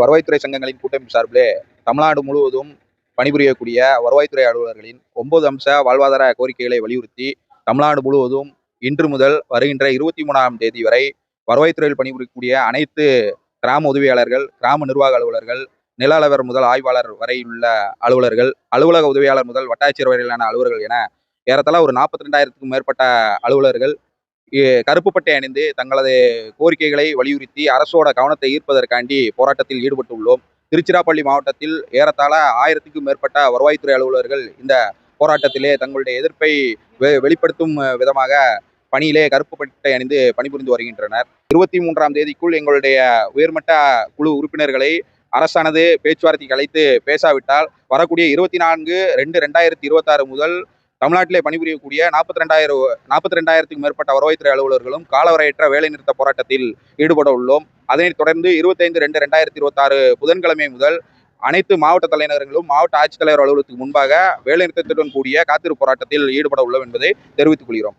வருவாய்த்துறை சங்கங்களின் கூட்டமைப்பு சார்பிலே தமிழ்நாடு முழுவதும் பணிபுரியக்கூடிய வருவாய்த்துறை அலுவலர்களின் 9 அம்ச வாழ்வாதார கோரிக்கைகளை வலியுறுத்தி தமிழ்நாடு முழுவதும் இன்று முதல் வருகின்ற 23ஆம் தேதி வரை வருவாய்த்துறையில் பணிபுரியக்கூடிய அனைத்து கிராம உதவியாளர்கள், கிராம நிர்வாக அலுவலர்கள், நில அளவர் முதல் ஆய்வாளர் வரையுள்ள அலுவலர்கள், அலுவலக உதவியாளர் முதல் வட்டாட்சியர் வரையிலான அலுவலர்கள் என ஏறத்தாழ ஒரு 42,000க்கும் மேற்பட்ட அலுவலர்கள் கருப்பு பட்டை அணிந்து தங்களது கோரிக்கைகளை வலியுறுத்தி அரசோட கவனத்தை ஈர்ப்பதற்காண்டி போராட்டத்தில் ஈடுபட்டுள்ளோம். திருச்சிராப்பள்ளி மாவட்டத்தில் ஏறத்தாழ 1000க்கும் மேற்பட்ட வருவாய்த்துறை அலுவலர்கள் இந்த போராட்டத்திலே தங்களுடைய எதிர்ப்பை வெளிப்படுத்தும் விதமாக பணியிலே கருப்பு பட்டை அணிந்து பணிபுரிந்து வருகின்றனர். 23ஆம் தேதிக்குள் எங்களுடைய உயர்மட்ட குழு உறுப்பினர்களை அரசானது பேச்சுவார்த்தைக்கு அழைத்து பேசாவிட்டால் வரக்கூடிய 24/2/2026 முதல் தமிழ்நாட்டிலே பணிபுரியக்கூடிய 42,000க்கும் மேற்பட்ட வருவாய்த்துறை அலுவலர்களும் காலவரையற்ற வேலைநிறுத்த போராட்டத்தில் ஈடுபட உள்ளோம். அதனைத் தொடர்ந்து 25/2/2026 புதன்கிழமை முதல் அனைத்து மாவட்ட தலைநகரங்களும் மாவட்ட ஆட்சித்தலைவர் அலுவலகத்துக்கு முன்பாக வேலைநிறுத்தத்துடன் கூடிய காத்திருப்பு போராட்டத்தில் ஈடுபட உள்ளோம் என்பதை தெரிவித்துக் கொள்கிறோம்.